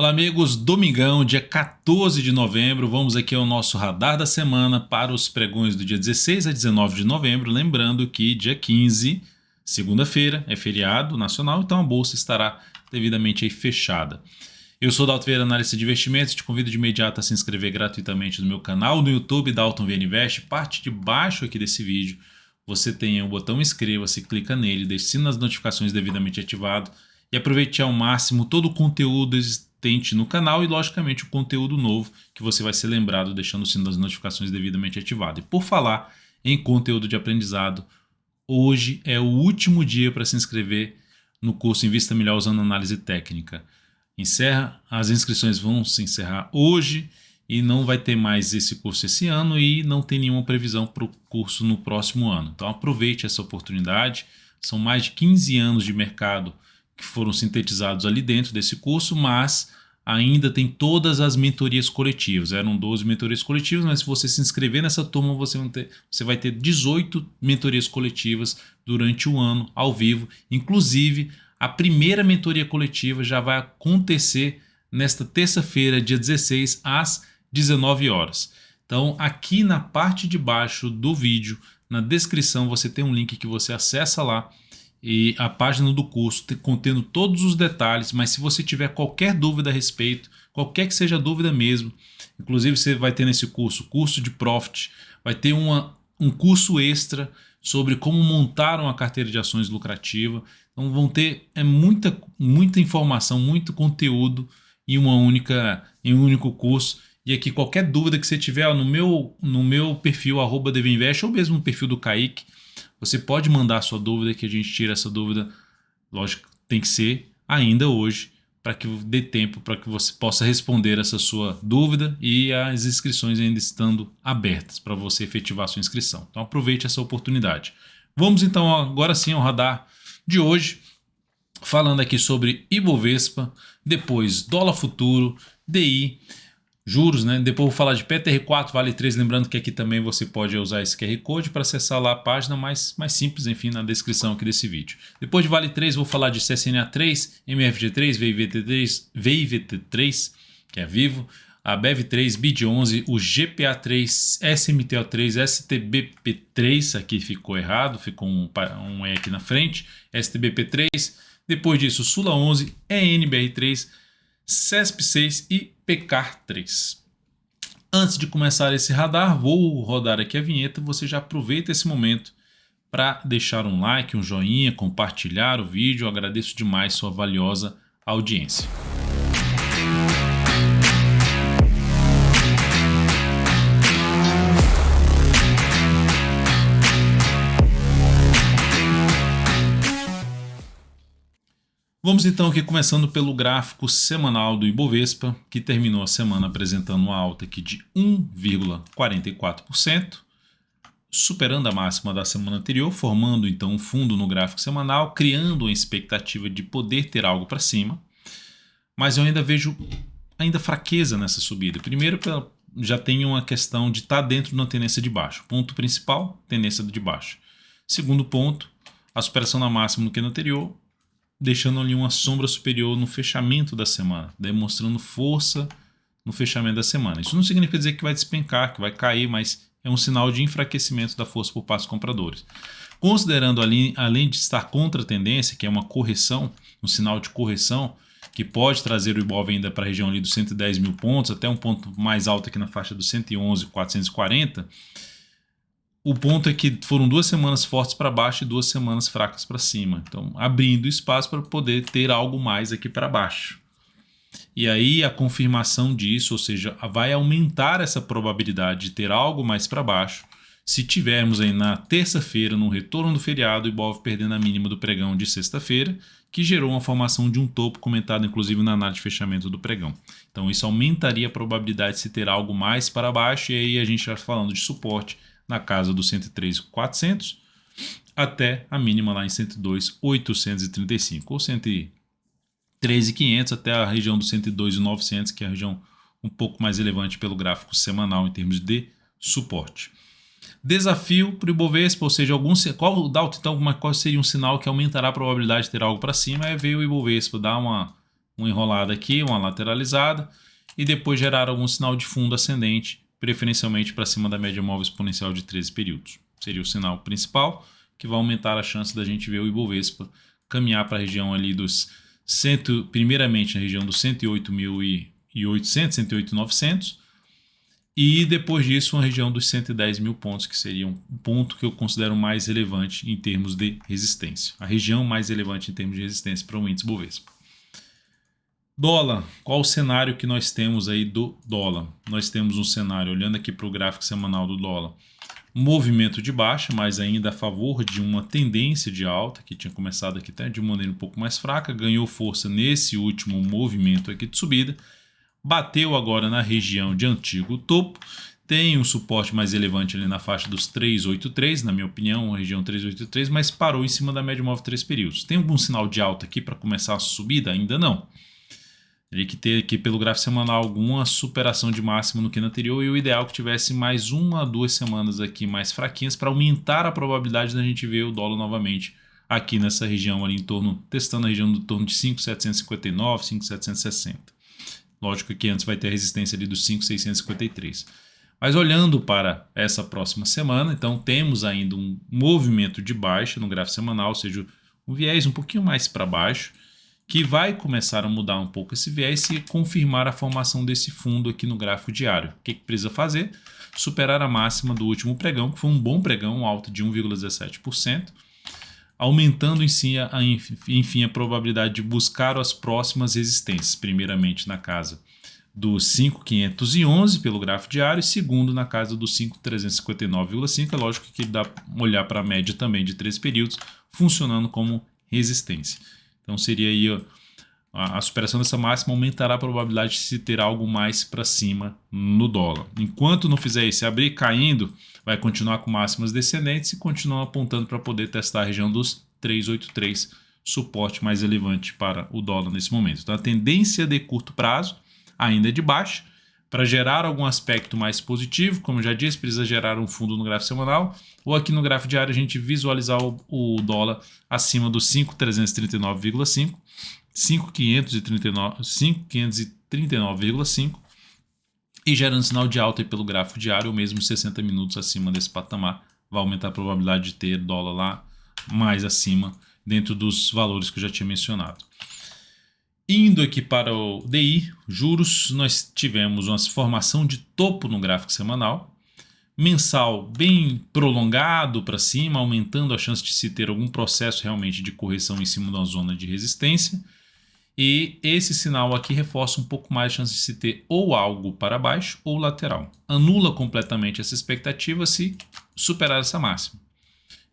Olá amigos, domingão, dia 14 de novembro, vamos aqui ao nosso radar da semana para os pregões do dia 16 a 19 de novembro, lembrando que dia 15, segunda-feira, é feriado nacional, então a bolsa estará devidamente aí fechada. Eu sou Dalton Vieira, analista de investimentos, te convido de imediato a se inscrever gratuitamente no meu canal no YouTube, Dalton Vieira Invest, parte de baixo aqui desse vídeo, você tem o botão inscreva-se, clica nele, deixe o sino das notificações devidamente ativado e aproveite ao máximo todo o conteúdo existente no canal e, logicamente, o conteúdo novo que você vai ser lembrado deixando o sino das notificações devidamente ativado. E por falar em conteúdo de aprendizado, hoje é o último dia para se inscrever no curso Invista Melhor usando análise técnica. As inscrições vão se encerrar hoje e não vai ter mais esse curso esse ano e não tem nenhuma previsão para o curso no próximo ano. Então aproveite essa oportunidade, são mais de 15 anos de mercado que foram sintetizados ali dentro desse curso, mas ainda tem todas as mentorias coletivas. Eram 12 mentorias coletivas, mas se você se inscrever nessa turma, você vai ter 18 mentorias coletivas durante o ano, ao vivo. Inclusive, a primeira mentoria coletiva já vai acontecer nesta terça-feira, dia 16, às 19 horas. Então, aqui na parte de baixo do vídeo, na descrição, você tem um link que você acessa lá, e a página do curso contendo todos os detalhes, mas se você tiver qualquer dúvida a respeito, qualquer que seja a dúvida mesmo, inclusive você vai ter nesse curso de Profit, vai ter um curso extra sobre como montar uma carteira de ações lucrativa. Então vão ter muita informação, muito conteúdo em um único curso. E aqui qualquer dúvida que você tiver no meu perfil @devinvest ou mesmo no perfil do Kaique, você pode mandar a sua dúvida que a gente tira essa dúvida. Lógico, tem que ser ainda hoje para que dê tempo para que você possa responder essa sua dúvida e as inscrições ainda estando abertas para você efetivar a sua inscrição. Então aproveite essa oportunidade. Vamos então agora sim ao radar de hoje, falando aqui sobre Ibovespa, depois dólar futuro, DI, juros, né? Depois vou falar de PTR4, Vale 3, lembrando que aqui também você pode usar esse QR Code para acessar lá a página mais simples, enfim, na descrição aqui desse vídeo. Depois de Vale 3, vou falar de CSNA3, MFG3, VIVT3, que é Vivo, a BEV3, BID11, o GPA3, SMTO3, STBP3, aqui ficou errado, ficou um E aqui na frente, STBP3, depois disso Sula 11, ENBR3, CESP6 e PECAR3. Antes de começar esse radar, vou rodar aqui a vinheta. Você já aproveita esse momento para deixar um like, um joinha, compartilhar o vídeo. Eu agradeço demais sua valiosa audiência. Vamos então aqui começando pelo gráfico semanal do Ibovespa, que terminou a semana apresentando uma alta aqui de 1,44%, superando a máxima da semana anterior, formando então um fundo no gráfico semanal, criando uma expectativa de poder ter algo para cima. Mas eu ainda vejo fraqueza nessa subida. Primeiro, já tem uma questão de estar dentro de uma tendência de baixo. Ponto principal, tendência de baixo. Segundo ponto, a superação da máxima no que anterior, deixando ali uma sombra superior no fechamento da semana, demonstrando força no fechamento da semana. Isso não significa dizer que vai despencar, que vai cair, mas é um sinal de enfraquecimento da força por parte dos compradores. Considerando ali, além de estar contra a tendência, que é uma correção, um sinal de correção, que pode trazer o Ibov ainda para a região ali dos 110 mil pontos, até um ponto mais alto aqui na faixa dos 111.440, o ponto é que foram 2 semanas fortes para baixo e 2 semanas fracas para cima. Então, abrindo espaço para poder ter algo mais aqui para baixo. E aí a confirmação disso, ou seja, vai aumentar essa probabilidade de ter algo mais para baixo, se tivermos aí na terça-feira, no retorno do feriado, o Ibov perdendo a mínima do pregão de sexta-feira, que gerou uma formação de um topo comentado inclusive na análise de fechamento do pregão. Então isso aumentaria a probabilidade de se ter algo mais para baixo, e aí a gente está falando de suporte na casa dos 103.400 até a mínima lá em 102.835 ou 113.500 até a região dos 102.900, que é a região um pouco mais relevante pelo gráfico semanal em termos de suporte. Desafio para o Ibovespa, ou seja, qual seria um sinal que aumentará a probabilidade de ter algo para cima? É ver o Ibovespa dar uma enrolada aqui, uma lateralizada, e depois gerar algum sinal de fundo ascendente, preferencialmente para cima da média móvel exponencial de 13 períodos. Seria o sinal principal, que vai aumentar a chance da gente ver o Ibovespa caminhar para a região ali dos primeiramente na região dos 108.800, 108.900, e depois disso uma região dos 110 mil pontos, que seria um ponto que eu considero mais relevante em termos de resistência. A região mais relevante em termos de resistência para o índice Bovespa. Dólar, qual o cenário que nós temos aí do dólar? Nós temos um cenário, olhando aqui para o gráfico semanal do dólar, movimento de baixa, mas ainda a favor de uma tendência de alta, que tinha começado aqui até de maneira um pouco mais fraca, ganhou força nesse último movimento aqui de subida, bateu agora na região de antigo topo, tem um suporte mais relevante ali na faixa dos 383, na minha opinião, a região 383, mas parou em cima da média móvel 3 períodos. Tem algum sinal de alta aqui para começar a subida? Ainda não. Teria que ter aqui pelo gráfico semanal alguma superação de máximo no que anterior, e o ideal é que tivesse mais 1 a 2 semanas aqui mais fraquinhas para aumentar a probabilidade da gente ver o dólar novamente aqui nessa região ali em torno, testando a região do torno de 5.759, 5.760. Lógico que antes vai ter a resistência ali dos 5.653. Mas olhando para essa próxima semana, então temos ainda um movimento de baixa no gráfico semanal, ou seja, um viés um pouquinho mais para baixo, que vai começar a mudar um pouco esse viés e confirmar a formação desse fundo aqui no gráfico diário. O que precisa fazer? Superar a máxima do último pregão, que foi um bom pregão, alta de 1,17%, aumentando enfim a probabilidade de buscar as próximas resistências, primeiramente na casa dos 5.511 pelo gráfico diário e segundo na casa dos 5.359,5. É lógico que dá uma olhar para a média também de 3 períodos, funcionando como resistência. Então seria aí a superação dessa máxima aumentará a probabilidade de se ter algo mais para cima no dólar. Enquanto não fizer isso, se abrir caindo, vai continuar com máximas descendentes e continuar apontando para poder testar a região dos 383, suporte mais relevante para o dólar nesse momento. Então a tendência de curto prazo ainda é de baixa. Para gerar algum aspecto mais positivo, como eu já disse, precisa gerar um fundo no gráfico semanal, ou aqui no gráfico diário a gente visualizar o dólar acima dos 5.339,5, 5.539,5 e gerando sinal de alta aí pelo gráfico diário, ou mesmo 60 minutos acima desse patamar, vai aumentar a probabilidade de ter dólar lá mais acima, dentro dos valores que eu já tinha mencionado. Indo aqui para o DI, juros, nós tivemos uma formação de topo no gráfico semanal, mensal bem prolongado para cima, aumentando a chance de se ter algum processo realmente de correção em cima da zona de resistência, e esse sinal aqui reforça um pouco mais a chance de se ter ou algo para baixo ou lateral. Anula completamente essa expectativa se superar essa máxima.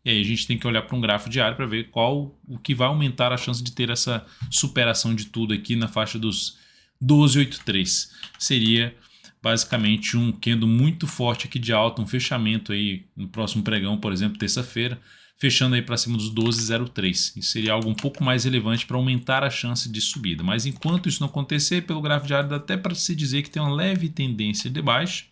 E aí a gente tem que olhar para um gráfico diário para ver o que vai aumentar a chance de ter essa superação de tudo aqui na faixa dos 12,83. Seria basicamente um candle muito forte aqui de alta, um fechamento aí no próximo pregão, por exemplo, terça-feira, fechando aí para cima dos 12,03. Isso seria algo um pouco mais relevante para aumentar a chance de subida. Mas enquanto isso não acontecer, pelo gráfico diário dá até para se dizer que tem uma leve tendência de baixa,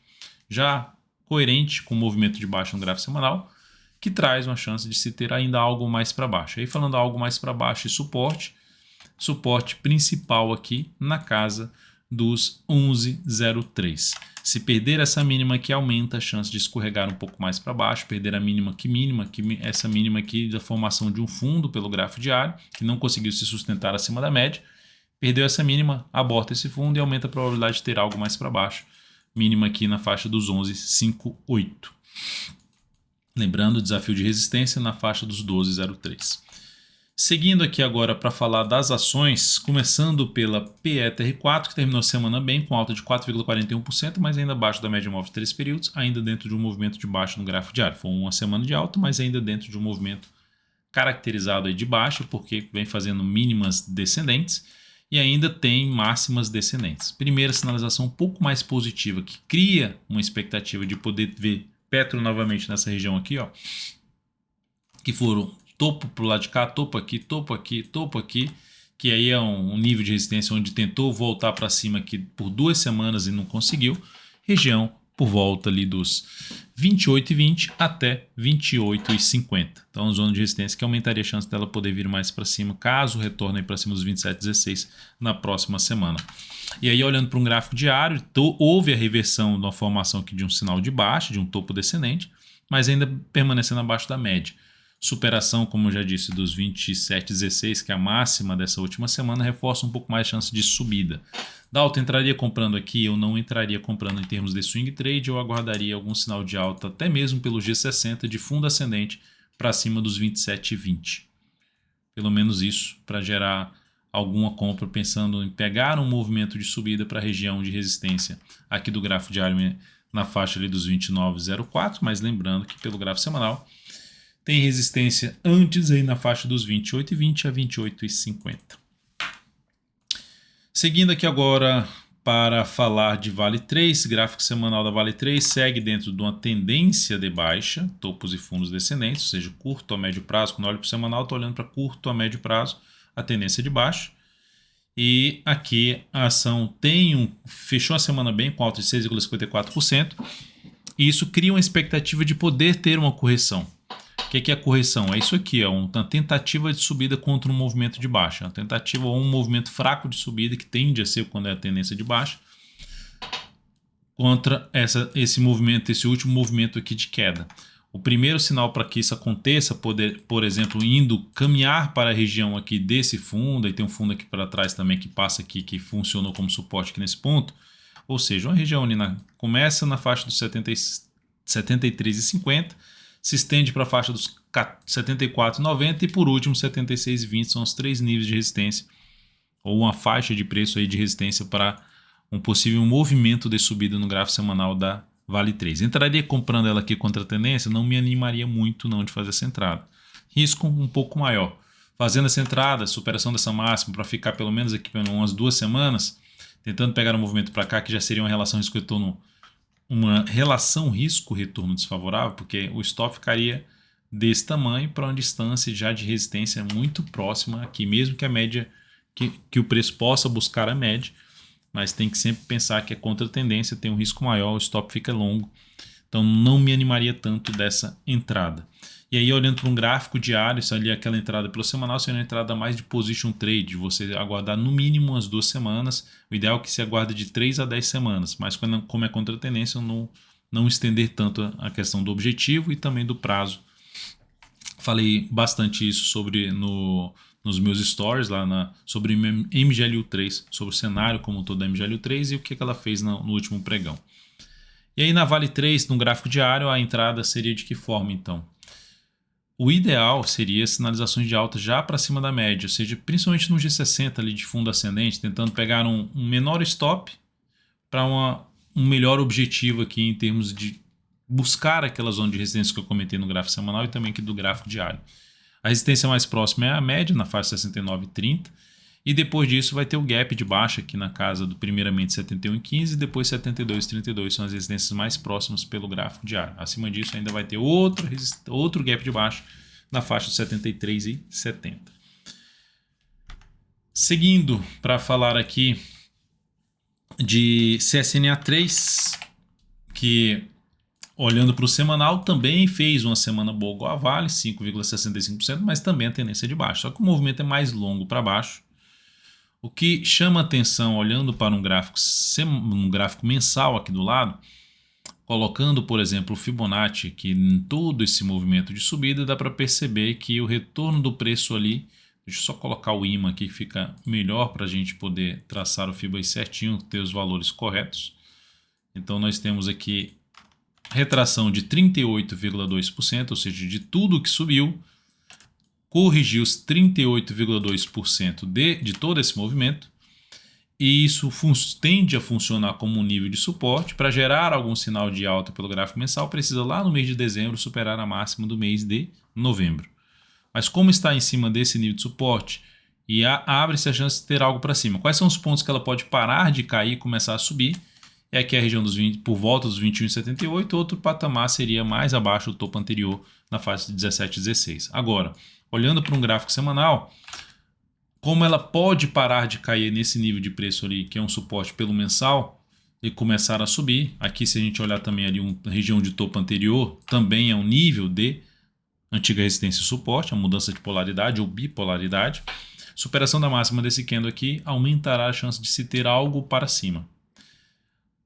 já coerente com o movimento de baixa no gráfico semanal, que traz uma chance de se ter ainda algo mais para baixo. Aí falando algo mais para baixo e suporte principal aqui na casa dos 11,03. Se perder essa mínima aqui, aumenta a chance de escorregar um pouco mais para baixo, perder a mínima, essa mínima aqui da formação de um fundo pelo gráfico diário, que não conseguiu se sustentar acima da média, perdeu essa mínima, aborta esse fundo e aumenta a probabilidade de ter algo mais para baixo, mínima aqui na faixa dos 11,58. Lembrando, o desafio de resistência na faixa dos 12,03. Seguindo aqui agora para falar das ações, começando pela PETR4, que terminou a semana bem, com alta de 4,41%, mas ainda abaixo da média móvel de 3 períodos, ainda dentro de um movimento de baixa no gráfico diário. Foi uma semana de alta, mas ainda dentro de um movimento caracterizado aí de baixa, porque vem fazendo mínimas descendentes e ainda tem máximas descendentes. Primeira sinalização um pouco mais positiva, que cria uma expectativa de poder ver Petro novamente nessa região aqui, ó, que foram topo para o lado de cá, topo aqui, topo aqui, topo aqui, que aí é um nível de resistência onde tentou voltar para cima aqui por 2 semanas e não conseguiu. Região por volta ali dos 28,20 até 28,50. Então, zona de resistência que aumentaria a chance dela poder vir mais para cima, caso retorne para cima dos 27,16 na próxima semana. E aí, olhando para um gráfico diário, houve a reversão da formação aqui de um sinal de baixa, de um topo descendente, mas ainda permanecendo abaixo da média. Superação, como eu já disse, dos 27,16, que é a máxima dessa última semana, reforça um pouco mais a chance de subida. Dalton, entraria comprando aqui? Eu não entraria comprando em termos de swing trade, eu aguardaria algum sinal de alta, até mesmo pelo G60, de fundo ascendente para cima dos 27,20. Pelo menos isso, para gerar alguma compra, pensando em pegar um movimento de subida para a região de resistência aqui do gráfico diário na faixa ali dos 29,04, mas lembrando que pelo gráfico semanal tem resistência antes aí na faixa dos 28,20 a 28,50. Seguindo aqui agora para falar de Vale 3, gráfico semanal da Vale 3 segue dentro de uma tendência de baixa, topos e fundos descendentes, ou seja, curto a médio prazo. Quando eu olho para o semanal, estou olhando para curto a médio prazo, a tendência de baixa. E aqui a ação fechou a semana bem, com alta de 6,54%, e isso cria uma expectativa de poder ter uma correção. O que é a correção? É isso aqui, uma tentativa de subida contra um movimento de baixa. Uma tentativa ou um movimento fraco de subida, que tende a ser quando é a tendência de baixa, contra esse movimento, esse último movimento aqui de queda. O primeiro sinal para que isso aconteça, por exemplo, indo caminhar para a região aqui desse fundo, e tem um fundo aqui para trás também que passa aqui, que funcionou como suporte aqui nesse ponto, ou seja, uma região ali começa na faixa dos 73,50, se estende para a faixa dos 74,90 e por último 76,20, são os três níveis de resistência, ou uma faixa de preço aí de resistência para um possível movimento de subida no gráfico semanal da Vale 3. Entraria comprando ela aqui contra a tendência? Não me animaria muito não de fazer essa entrada. Risco um pouco maior. Fazendo essa entrada, superação dessa máxima para ficar pelo menos aqui por umas 2 semanas, tentando pegar um movimento para cá que já seria uma relação risco-retorno, uma relação risco-retorno desfavorável, porque o stop ficaria desse tamanho para uma distância já de resistência muito próxima aqui, mesmo que a média, que o preço possa buscar a média, mas tem que sempre pensar que é contra a tendência, tem um risco maior, o stop fica longo, então não me animaria tanto dessa entrada. E aí, olhando para um gráfico diário, isso ali é aquela entrada pelo semanal, seria uma entrada mais de position trade, você aguardar no mínimo umas 2 semanas, o ideal é que se aguarde de 3 a 10 semanas, mas como é contra a tendência, eu não estender tanto a questão do objetivo e também do prazo. Falei bastante isso nos meus stories lá sobre MGLU3, sobre o cenário como todo da MGLU3 e o que ela fez no último pregão. E aí na Vale 3, no gráfico diário, a entrada seria de que forma então? O ideal seria sinalizações de alta já para cima da média, ou seja, principalmente no G60 ali de fundo ascendente, tentando pegar um menor stop para um melhor objetivo aqui em termos de buscar aquela zona de resistência que eu comentei no gráfico semanal e também aqui do gráfico diário. A resistência mais próxima é a média, na faixa 69,30, e depois disso vai ter o gap de baixa aqui na casa do primeiramente 71,15 e depois 72,32, são as resistências mais próximas pelo gráfico diário. Acima disso ainda vai ter outro gap de baixa na faixa de 73,70. Seguindo para falar aqui de CSNA3, que olhando para o semanal também fez uma semana boa igual a Vale, 5,65%, mas também a tendência de baixo, só que o movimento é mais longo para baixo. O que chama atenção olhando para um gráfico mensal aqui do lado, colocando, por exemplo, o Fibonacci, que em todo esse movimento de subida dá para perceber que o retorno do preço ali, deixa eu só colocar o imã aqui que fica melhor para a gente poder traçar o Fibonacci certinho, ter os valores corretos. Então nós temos aqui retração de 38,2%, ou seja, de tudo que subiu, corrigiu os 38,2% de todo esse movimento, e isso tende a funcionar como um nível de suporte. Para gerar algum sinal de alta pelo gráfico mensal, precisa lá no mês de dezembro superar a máxima do mês de novembro. Mas como está em cima desse nível de suporte, e abre-se a chance de ter algo para cima. Quais são os pontos que ela pode parar de cair e começar a subir? É aqui a região dos 20, por volta dos 21,78, outro patamar seria mais abaixo do topo anterior, na faixa de 17,16. Agora, olhando para um gráfico semanal, como ela pode parar de cair nesse nível de preço ali, que é um suporte pelo mensal, e começaram a subir. Aqui, se a gente olhar também ali uma região de topo anterior, também é um nível de antiga resistência e suporte, a mudança de polaridade ou bipolaridade. Superação da máxima desse candle aqui aumentará a chance de se ter algo para cima.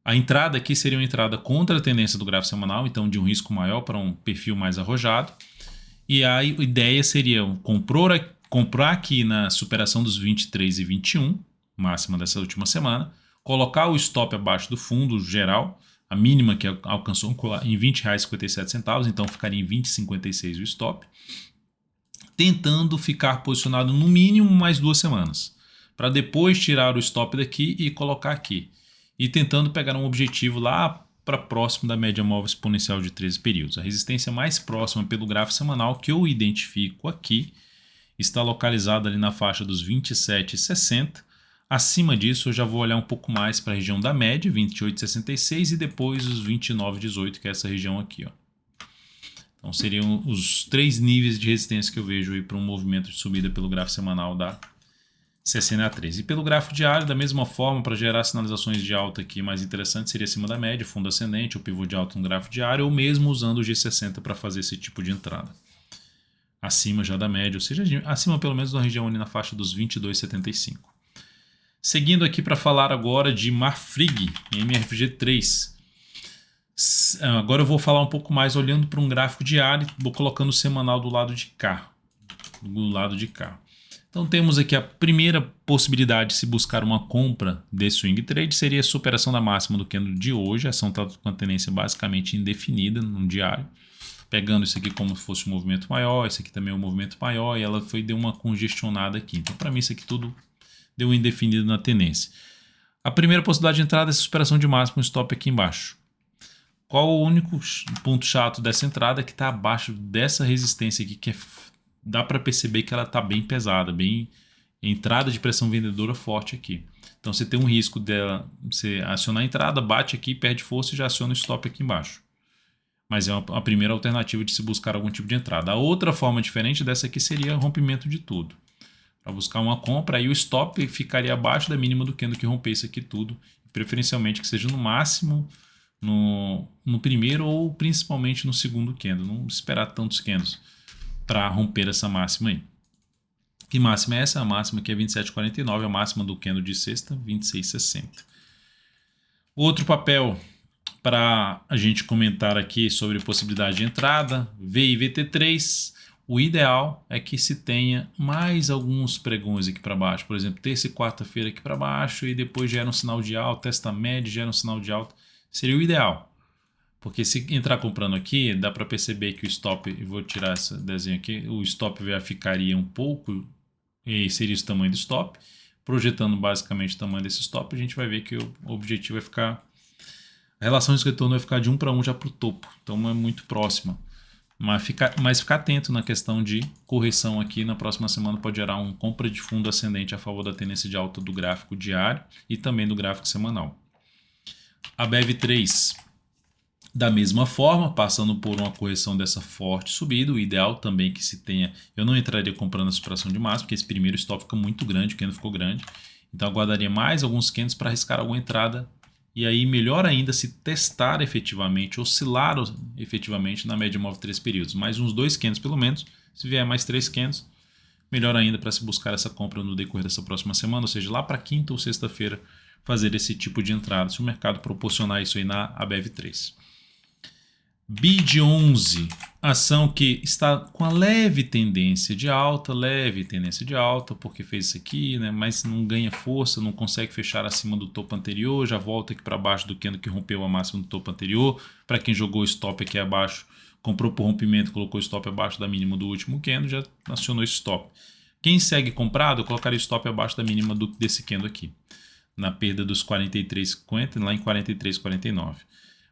A entrada aqui seria uma entrada contra a tendência do gráfico semanal, então de um risco maior para um perfil mais arrojado. E a ideia seria comprar aqui na superação dos 23 e 21, máxima dessa última semana, colocar o stop abaixo do fundo geral, a mínima que alcançou em R$ 20,57, então ficaria em 20,56 o stop, tentando ficar posicionado no mínimo mais 2 semanas, para depois tirar o stop daqui e colocar aqui, e tentando pegar um objetivo lá para próximo da média móvel exponencial de 13 períodos. A resistência mais próxima pelo gráfico semanal que eu identifico aqui está localizada ali na faixa dos 27,60. Acima disso eu já vou olhar um pouco mais para a região da média, 28,66, e depois os 29,18, que é essa região aqui, ó. Então seriam os 3 níveis de resistência que eu vejo aí para um movimento de subida pelo gráfico semanal da CCNA3. E pelo gráfico diário, da mesma forma, para gerar sinalizações de alta aqui mais interessantes, seria acima da média, fundo ascendente ou pivô de alta no gráfico diário, ou mesmo usando o G60 para fazer esse tipo de entrada. Acima já da média, ou seja, acima pelo menos da região ali na faixa dos 22,75. Seguindo aqui para falar agora de Marfrig, MRFG3. Agora eu vou falar um pouco mais olhando para um gráfico diário, vou colocando o semanal do lado de cá. Então temos aqui a primeira possibilidade de se buscar uma compra de swing trade, seria a superação da máxima do candle de hoje. A ação está com a tendência basicamente indefinida no diário. Pegando isso aqui como se fosse um movimento maior, esse aqui também é um movimento maior, e ela deu uma congestionada aqui. Então para mim isso aqui tudo deu um indefinido na tendência. A primeira possibilidade de entrada é essa superação de máximo, stop aqui embaixo. Qual o único ponto chato dessa entrada? Que está abaixo dessa resistência aqui, que dá para perceber que ela está bem pesada, bem entrada de pressão vendedora forte aqui. Então você tem um risco dela, você acionar a entrada, bate aqui, perde força e já aciona o stop aqui embaixo. Mas é a primeira alternativa de se buscar algum tipo de entrada. A outra forma diferente dessa aqui seria rompimento de tudo. Para buscar uma compra, aí o stop ficaria abaixo da mínima do candle que rompesse aqui tudo, preferencialmente que seja no máximo no primeiro ou principalmente no segundo candle. Não esperar tantos candles para romper essa máxima aí. Que máxima é essa? A máxima aqui é 27,49, a máxima do candle de sexta, 26,60. Outro papel para a gente comentar aqui sobre possibilidade de entrada, VIVT3. O ideal é que se tenha mais alguns pregões aqui para baixo, por exemplo, terça e quarta-feira aqui para baixo, e depois gera um sinal de alta, testa média, gera um sinal de alta. Seria o ideal, porque se entrar comprando aqui, dá para perceber que o stop, eu vou tirar esse desenho aqui, o stop verificaria um pouco, e seria esse tamanho do stop, projetando basicamente o tamanho desse stop, a gente vai ver que o objetivo é ficar, a relação de retorno vai ficar de 1 para 1 já para o topo, então é muito próxima. Mas ficar atento na questão de correção aqui, na próxima semana pode gerar um compra de fundo ascendente a favor da tendência de alta do gráfico diário e também do gráfico semanal. A BEV3, da mesma forma, passando por uma correção dessa forte subida, o ideal também que se tenha, eu não entraria comprando a superação de máximo, porque esse primeiro stop fica muito grande, o candle ficou grande, então aguardaria mais alguns candles para arriscar alguma entrada, e aí melhor ainda se testar efetivamente, oscilar efetivamente na média móvel 3 períodos, mais uns 2 candles pelo menos, se vier mais 3 candles, melhor ainda para se buscar essa compra no decorrer dessa próxima semana, ou seja, lá para quinta ou sexta-feira, fazer esse tipo de entrada, se o mercado proporcionar isso aí na ABEV3. BID11, ação que está com a leve tendência de alta, porque fez isso aqui, né, mas não ganha força, não consegue fechar acima do topo anterior, já volta aqui para baixo do candle que rompeu a máxima do topo anterior. Para quem jogou o stop aqui abaixo, comprou por rompimento, colocou o stop abaixo da mínima do último candle, já acionou esse stop. Quem segue comprado, eu colocaria o stop abaixo da mínima desse candle aqui, na perda dos 43,50, lá em 43,49.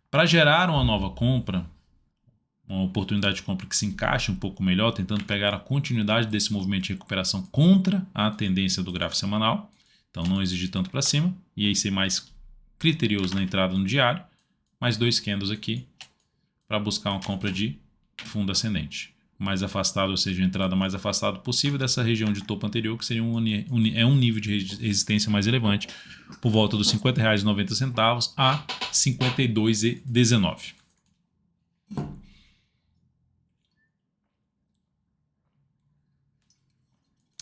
Para gerar uma nova compra, uma oportunidade de compra que se encaixe um pouco melhor, tentando pegar a continuidade desse movimento de recuperação contra a tendência do gráfico semanal, então não exigir tanto para cima, e aí ser mais criterioso na entrada no diário, mais 2 candles aqui, para buscar uma compra de fundo ascendente. mais afastado, ou seja, a entrada mais afastada possível dessa região de topo anterior, que seria um nível de resistência mais elevante, por volta dos R$ 50,90 a R$ 52,19.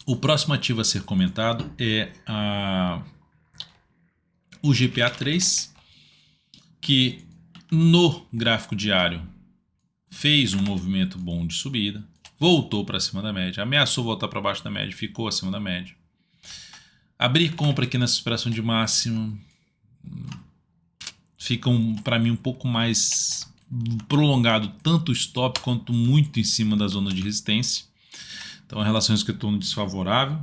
O próximo ativo a ser comentado é o GPA3, que no gráfico diário fez um movimento bom de subida, voltou para cima da média, ameaçou voltar para baixo da média, ficou acima da média. Abrir compra aqui nessa expressão de máximo fica para mim um pouco mais prolongado, tanto o stop quanto muito em cima da zona de resistência. Então a relação risco-retorno desfavorável,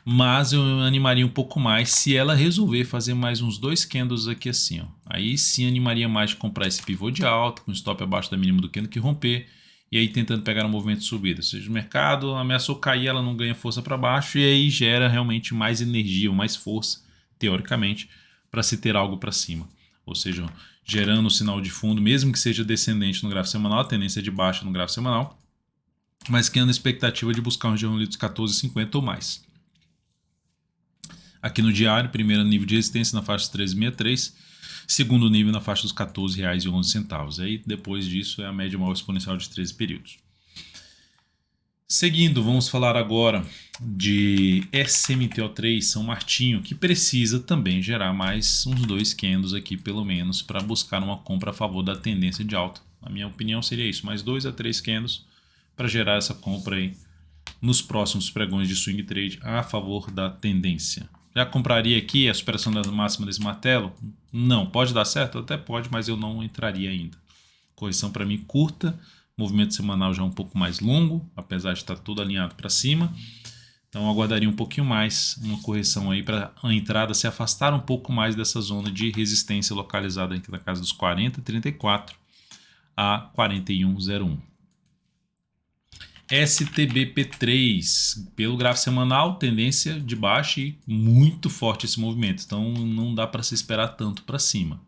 mas eu animaria um pouco mais se ela resolver fazer mais uns 2 candles aqui assim, ó. Aí sim animaria mais de comprar esse pivô de alta, com stop abaixo da mínima do candle que romper, e aí tentando pegar um movimento de subida. Ou seja, o mercado ameaçou cair, ela não ganha força para baixo, e aí gera realmente mais energia, ou mais força, teoricamente, para se ter algo para cima. Ou seja, gerando o sinal de fundo, mesmo que seja descendente no gráfico semanal, a tendência é de baixa no gráfico semanal, mas criando a expectativa de buscar um região ali dos 14,50 ou mais. Aqui no diário, primeiro nível de resistência na faixa dos 13,63, segundo nível na faixa dos R$ 14,11. Aí depois disso é a média móvel exponencial de 13 períodos. Seguindo, vamos falar agora de SMTO3 São Martinho, que precisa também gerar mais uns 2 candles aqui pelo menos para buscar uma compra a favor da tendência de alta. Na minha opinião seria isso, mais 2 a 3 candles para gerar essa compra aí nos próximos pregões de swing trade a favor da tendência. Já compraria aqui a superação da máxima desse martelo? Não. Pode dar certo? Até pode, mas eu não entraria ainda. Correção para mim curta, movimento semanal já um pouco mais longo, apesar de estar tudo alinhado para cima. Então eu aguardaria um pouquinho mais, uma correção aí para a entrada se afastar um pouco mais dessa zona de resistência localizada aqui na casa dos 40,34 a 41,01. STBP3, pelo gráfico semanal, tendência de baixa e muito forte esse movimento, então não dá para se esperar tanto para cima.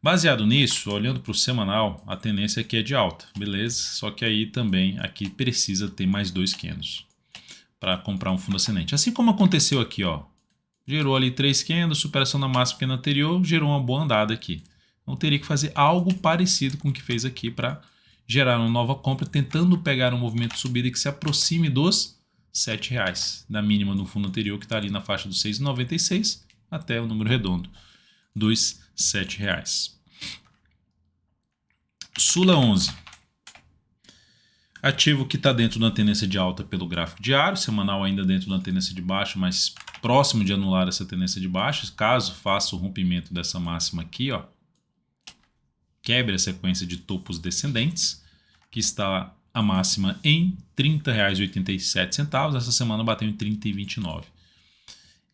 Baseado nisso, olhando para o semanal, a tendência aqui é de alta, beleza? Só que aí também aqui precisa ter mais 2 candles para comprar um fundo ascendente. Assim como aconteceu aqui, ó, gerou ali 3 candles, superação da máxima que é na anterior, gerou uma boa andada aqui. Então teria que fazer algo parecido com o que fez aqui para gerar uma nova compra, tentando pegar um movimento de subida que se aproxime dos R$ 7,00, da mínima no fundo anterior, que está ali na faixa dos 6,96 até o número redondo dos R$ 7,00. Sula 11. Ativo que está dentro da tendência de alta pelo gráfico diário, semanal ainda dentro da tendência de baixa, mas próximo de anular essa tendência de baixa, caso faça o rompimento dessa máxima aqui, ó, quebre a sequência de topos descendentes, que está a máxima em R$ 30,87. Essa semana bateu em R$ 30,29.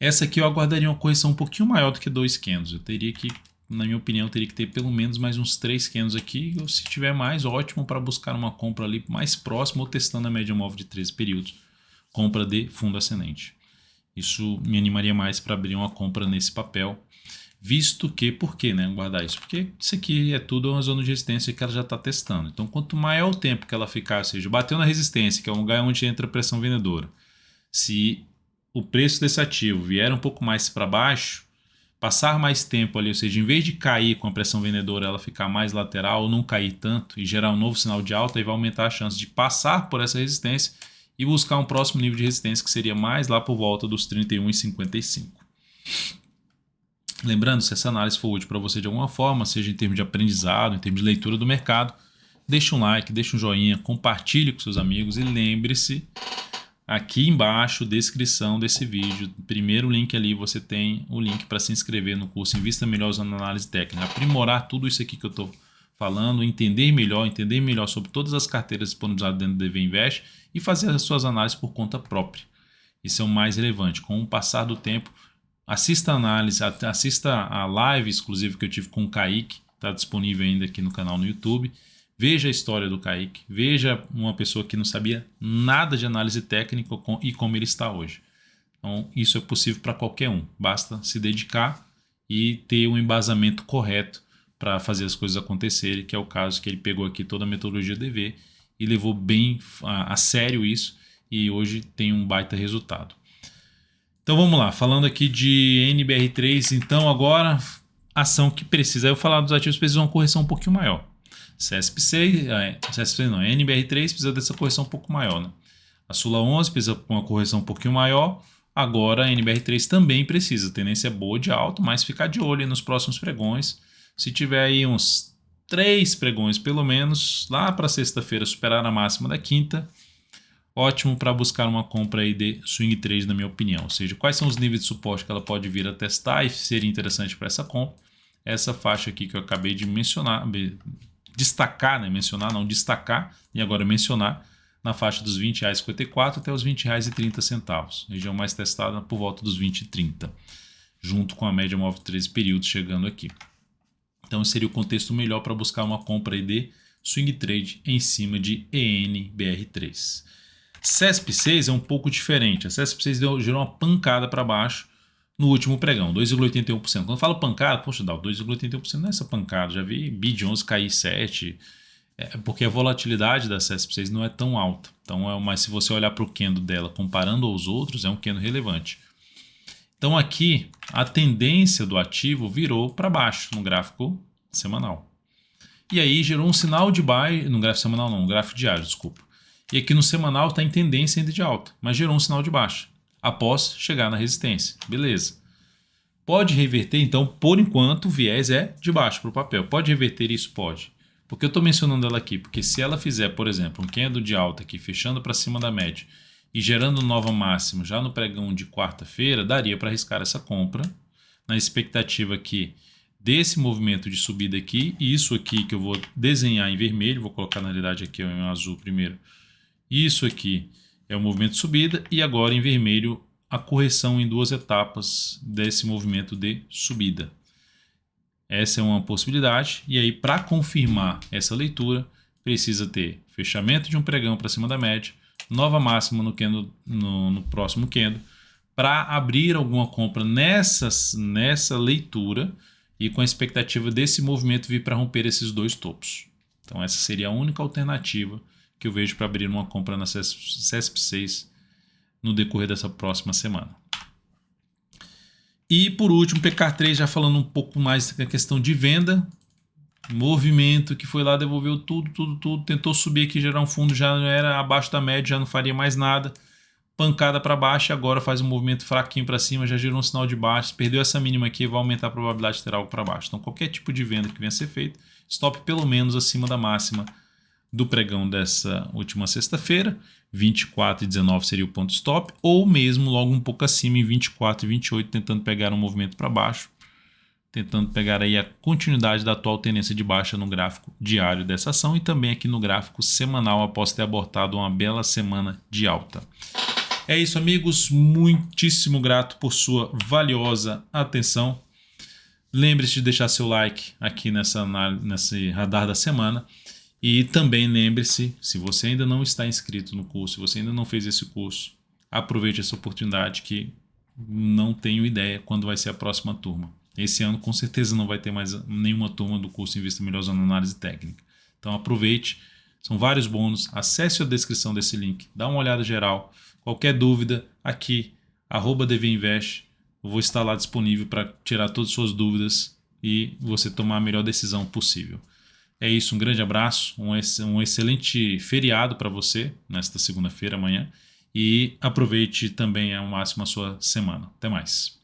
Essa aqui eu aguardaria uma correção um pouquinho maior do que 2 candles. Eu teria que, na minha opinião, teria que ter pelo menos mais uns 3 candles aqui. Ou se tiver mais, ótimo para buscar uma compra ali mais próxima ou testando a média móvel de 13 períodos. Compra de fundo ascendente. Isso me animaria mais para abrir uma compra nesse papel. Visto que, por que, né, guardar isso? Porque isso aqui é tudo uma zona de resistência que ela já está testando. Então, quanto maior o tempo que ela ficar, ou seja, bateu na resistência, que é um lugar onde entra a pressão vendedora, se o preço desse ativo vier um pouco mais para baixo, passar mais tempo ali, ou seja, em vez de cair com a pressão vendedora, ela ficar mais lateral ou não cair tanto e gerar um novo sinal de alta, aí vai aumentar a chance de passar por essa resistência e buscar um próximo nível de resistência que seria mais lá por volta dos 31,55. Lembrando, se essa análise for útil para você de alguma forma, seja em termos de aprendizado, em termos de leitura do mercado, deixa um like, deixa um joinha, compartilhe com seus amigos e lembre-se, aqui embaixo, descrição desse vídeo, primeiro link ali, você tem o link para se inscrever no curso Invista Melhor usando análise técnica, aprimorar tudo isso aqui que eu estou falando, entender melhor sobre todas as carteiras disponibilizadas dentro do DV Invest e fazer as suas análises por conta própria. Isso é o mais relevante. Com o passar do tempo, assista a análise, assista a live exclusiva que eu tive com o Kaique, está disponível ainda aqui no canal no YouTube. Veja a história do Kaique, veja uma pessoa que não sabia nada de análise técnica e como ele está hoje. Então, isso é possível para qualquer um, basta se dedicar e ter um embasamento correto para fazer as coisas acontecerem, que é o caso que ele pegou aqui toda a metodologia DV e levou bem a sério isso e hoje tem um baita resultado. Então vamos lá, falando aqui de NBR3, então agora ação que precisa, eu falar dos ativos precisam de uma correção um pouquinho maior. CSP6 não, NBR3 precisa dessa correção um pouco maior, né? A Sula 11 precisa de uma correção um pouquinho maior. Agora a NBR3 também precisa. A tendência é boa de alto, mas ficar de olho nos próximos pregões. Se tiver aí uns 3 pregões pelo menos, lá para sexta-feira superar a máxima da quinta, ótimo para buscar uma compra aí de swing trade, na minha opinião. Ou seja, quais são os níveis de suporte que ela pode vir a testar e seria interessante para essa compra. Essa faixa aqui que eu acabei de mencionar, destacar, né? Mencionar, não destacar, e agora mencionar, na faixa dos R$ 20,54 até os R$ 20,30, região mais testada por volta dos 20,30, junto com a média móvel de 13 períodos chegando aqui. Então seria o contexto melhor para buscar uma compra aí de swing trade em cima de ENBR3. CESP6 é um pouco diferente. A CESP6 gerou uma pancada para baixo no último pregão, 2,81%. Quando eu falo pancada, poxa, dá 2,81% não é essa pancada. Já vi BID 11 cair 7%. Porque a volatilidade da CESP6 não é tão alta. Então, mas se você olhar para o candle dela comparando aos outros, é um candle relevante. Então aqui a tendência do ativo virou para baixo no gráfico semanal. E aí gerou um sinal de buy, no gráfico semanal não, no gráfico diário, desculpa. E aqui no semanal está em tendência ainda de alta, mas gerou um sinal de baixa, após chegar na resistência. Beleza. Pode reverter, então, por enquanto o viés é de baixo para o papel. Pode reverter isso? Pode. Porque eu estou mencionando ela aqui? Porque se ela fizer, por exemplo, um candle de alta aqui, fechando para cima da média e gerando nova máxima já no pregão de quarta-feira, daria para arriscar essa compra, na expectativa que desse movimento de subida aqui, e isso aqui que eu vou desenhar em vermelho, vou colocar na realidade aqui em azul primeiro, isso aqui é o movimento de subida, e agora em vermelho a correção em 2 etapas desse movimento de subida. Essa é uma possibilidade, e aí para confirmar essa leitura, precisa ter fechamento de um pregão para cima da média, nova máxima no próximo candle, para abrir alguma compra nessa leitura e com a expectativa desse movimento vir para romper esses 2 topos. Então essa seria a única alternativa que eu vejo para abrir uma compra na CESP6 no decorrer dessa próxima semana. E por último, PK3, já falando um pouco mais da questão de venda, movimento que foi lá, devolveu tudo, tentou subir aqui, gerar um fundo, já era abaixo da média, já não faria mais nada, pancada para baixo, agora faz um movimento fraquinho para cima, já gerou um sinal de baixo, perdeu essa mínima aqui, vai aumentar a probabilidade de ter algo para baixo. Então qualquer tipo de venda que venha a ser feito, stop pelo menos acima da máxima do pregão dessa última sexta-feira, 24,19 seria o ponto stop, ou mesmo logo um pouco acima em 24,28, tentando pegar um movimento para baixo, tentando pegar aí a continuidade da atual tendência de baixa no gráfico diário dessa ação e também aqui no gráfico semanal após ter abortado uma bela semana de alta. É isso, amigos, muitíssimo grato por sua valiosa atenção. Lembre-se de deixar seu like aqui nesse radar da semana. E também lembre-se, se você ainda não está inscrito no curso, se você ainda não fez esse curso, aproveite essa oportunidade que não tenho ideia quando vai ser a próxima turma. Esse ano com certeza não vai ter mais nenhuma turma do curso Invista Melhor usando Análise Técnica. Então aproveite, são vários bônus, acesse a descrição desse link, dá uma olhada geral. Qualquer dúvida, aqui, @dvinvest, eu vou estar lá disponível para tirar todas as suas dúvidas e você tomar a melhor decisão possível. É isso, um grande abraço, um excelente feriado para você nesta segunda-feira, amanhã, e aproveite também ao máximo a sua semana. Até mais.